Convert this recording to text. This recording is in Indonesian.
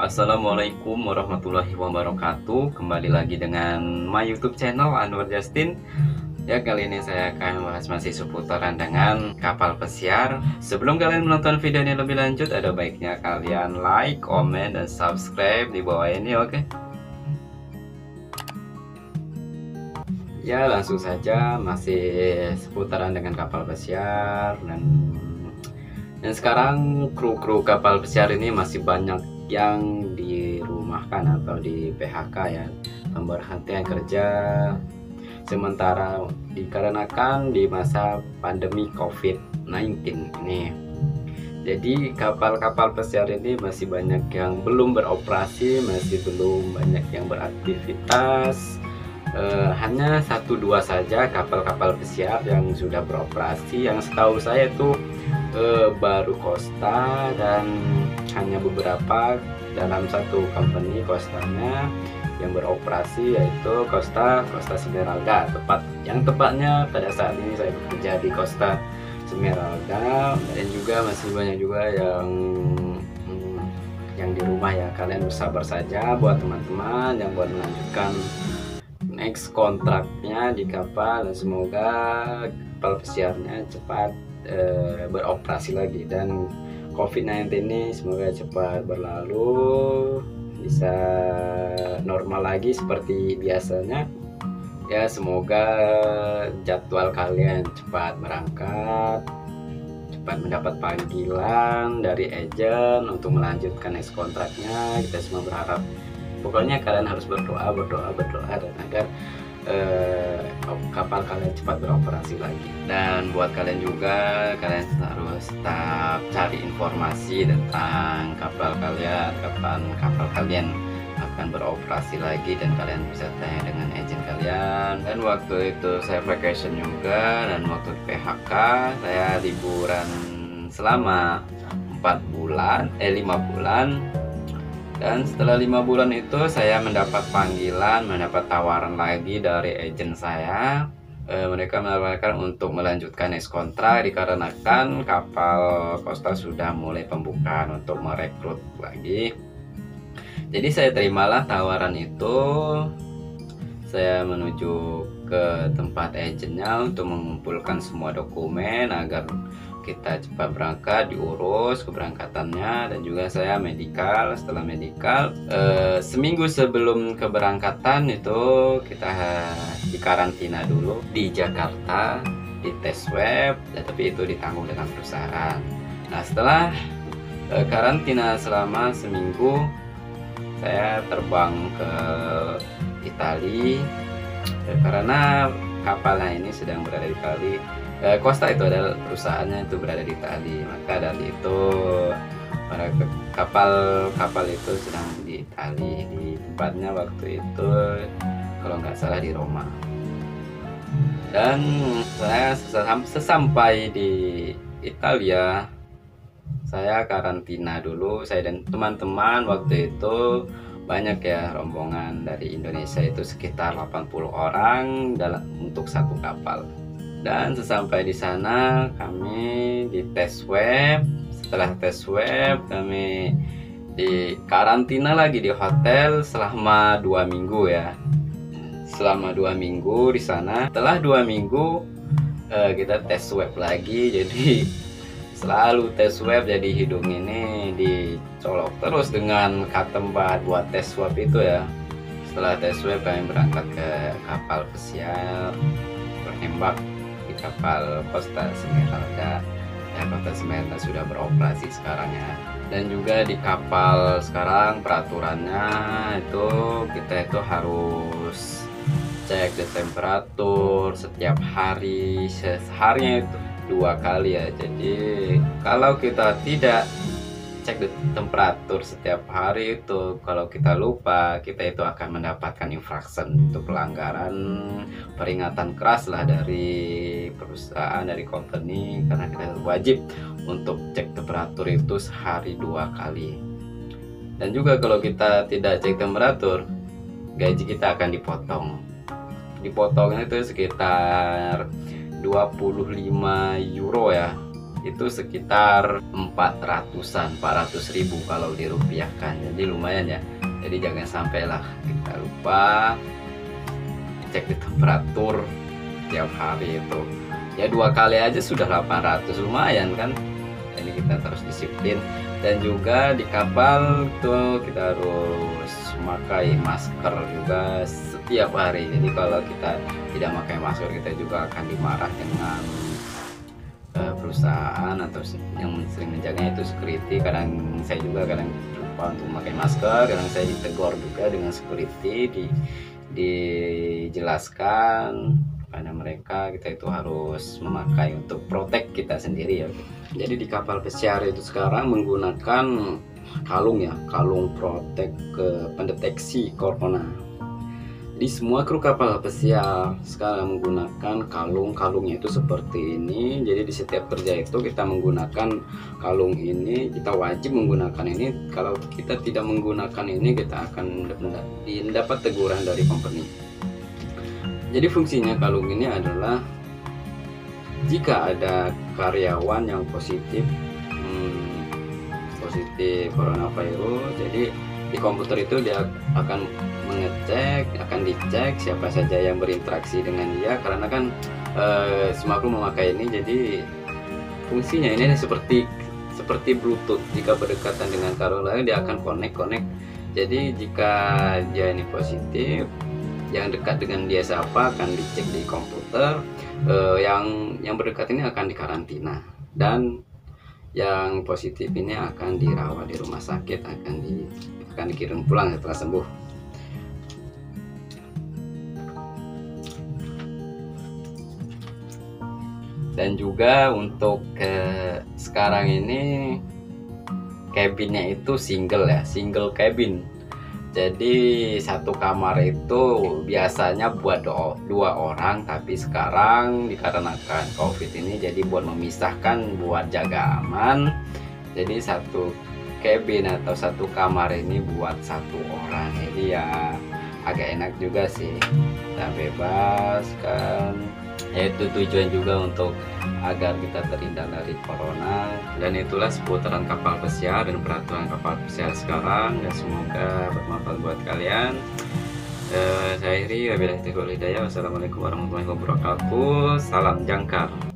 Assalamualaikum warahmatullahi wabarakatuh. Kembali lagi dengan my YouTube channel Anwar Justin. Ya, kali ini saya akan bahas masih seputaran dengan kapal pesiar. Sebelum kalian menonton video ini lebih lanjut, ada baiknya kalian like, komen, dan subscribe di bawah ini, oke? Ya, langsung saja masih seputaran dengan kapal pesiar dan sekarang kru-kru kapal pesiar ini masih banyak yang dirumahkan atau di PHK ya, pemberhentian kerja sementara dikarenakan di masa pandemi COVID-19 ini. Jadi kapal-kapal pesiar ini masih banyak yang belum beroperasi, masih belum banyak yang beraktivitas. Hanya 1-2 saja kapal-kapal pesiar yang sudah beroperasi. Yang setahu saya itu baru Costa dan hanya beberapa dalam satu company Costanya yang beroperasi, yaitu Costa Smeralda. Tepatnya pada saat ini saya bekerja di Costa Smeralda, dan juga masih banyak juga yang di rumah ya. Kalian bersabar saja buat teman-teman yang buat melanjutkan next kontraknya di kapal, dan semoga kapal pesiarnya cepat beroperasi lagi, dan COVID-19 ini semoga cepat berlalu, bisa normal lagi seperti biasanya ya. Semoga jadwal kalian cepat berangkat, cepat mendapat panggilan dari agent untuk melanjutkan next kontraknya. Kita semua berharap, pokoknya kalian harus berdoa dan agar kapal kalian cepat beroperasi lagi. Dan buat kalian juga, kalian harus tetap cari informasi tentang kapal kalian, kapan kapal kalian akan beroperasi lagi, dan kalian bisa tanya dengan agent kalian. Dan waktu itu saya vacation juga, dan waktu PHK saya liburan selama 5 bulan. Dan setelah 5 bulan itu saya mendapat panggilan, mendapat tawaran lagi dari agent saya. Mereka menawarkan untuk melanjutkan next kontrak dikarenakan kapal Costa sudah mulai pembukaan untuk merekrut lagi. Jadi saya terimalah tawaran itu. Saya menuju ke tempat agentnya untuk mengumpulkan semua dokumen agar kita cepat berangkat, diurus keberangkatannya. Dan juga saya medical. Setelah medical, seminggu sebelum keberangkatan itu kita dikarantina dulu di Jakarta, di tes swab, tapi itu ditanggung dengan perusahaan. Nah, setelah karantina selama seminggu, saya terbang ke Italia karena kapalnya ini sedang berada di Italia. Costa itu adalah perusahaannya, itu berada di Italia. Maka dari itu para kapal itu sedang di Italia, di tempatnya waktu itu kalau nggak salah di Roma. Dan saya sesampai di Italia, saya karantina dulu. Saya dan teman-teman waktu itu banyak ya, rombongan dari Indonesia itu sekitar 80 orang untuk satu kapal. Dan sesampai di sana kami di tes swab. Setelah tes swab kami di karantina lagi di hotel selama 2 minggu ya. Selama 2 minggu di sana. Setelah 2 minggu kita tes swab lagi. Jadi selalu tes swab, jadi hidung ini dicolok terus dengan katembat buat tes swab itu ya. Setelah tes swab kami berangkat ke kapal pesiar, berhembak di kapal Costa Smeralda. Ya, Costa Smeralda sudah beroperasi sekarang ya. Dan juga di kapal sekarang peraturannya itu kita itu harus cek the temperatur setiap hari, seharinya itu 2 kali ya. Jadi kalau kita tidak cek temperatur setiap hari itu, kalau kita lupa, kita itu akan mendapatkan infraction, untuk pelanggaran, peringatan keras lah dari perusahaan, dari company, karena kita wajib untuk cek temperatur itu sehari 2 kali. Dan juga kalau kita tidak cek temperatur, gaji kita akan dipotongnya itu sekitar 25 euro ya. itu sekitar 400.000 kalau dirupiahkan, jadi lumayan ya. Jadi jangan sampailah kita lupa cek di temperatur tiap hari itu ya, 2 kali aja sudah 800, lumayan kan. Jadi kita terus disiplin. Dan juga di kapal tuh kita harus memakai masker juga setiap hari. Jadi kalau kita tidak pakai masker, kita juga akan dimarah dengan perusahaan atau yang sering menjaganya itu security. Kadang saya juga kadang lupa untuk memakai masker, kadang saya ditegur juga dengan security, dijelaskan pada mereka kita itu harus memakai untuk protect kita sendiri ya. Jadi di kapal pesiar itu sekarang menggunakan kalung ya, kalung protect ke pendeteksi corona. Di semua kru kapal pesiar sekarang menggunakan kalungnya itu seperti ini. Jadi di setiap kerja itu kita menggunakan kalung ini, kita wajib menggunakan ini. Kalau kita tidak menggunakan ini, kita akan dapat teguran dari company. Jadi fungsinya kalung ini adalah jika ada karyawan yang positif coronavirus, jadi di komputer itu dia akan akan dicek siapa saja yang berinteraksi dengan dia, karena kan semua kru memakai ini. Jadi fungsinya ini seperti Bluetooth, jika berdekatan dengan karyawan dia akan connect. Jadi jika dia ini positif, yang dekat dengan dia siapa akan dicek di komputer, yang berdekat ini akan dikarantina, dan yang positif ini akan dirawat di rumah sakit, akan dikirim pulang setelah sembuh. Dan juga untuk sekarang ini cabinnya itu single cabin. Jadi satu kamar itu biasanya buat 2 orang, tapi sekarang dikarenakan COVID ini jadi buat memisahkan, buat jaga aman. Jadi satu cabin atau satu kamar ini buat 1 orang. Jadi ya agak enak juga sih, kita bebas kan. Yaitu tujuan juga untuk agar kita terhindar dari corona. Dan itulah seputaran kapal pesiar dan peraturan kapal pesiar sekarang, dan semoga bermanfaat buat kalian. Saya akhiri, wabillahi taufiq wal hidayah. Wassalamualaikum warahmatullahi wabarakatuh. Salam jangkar.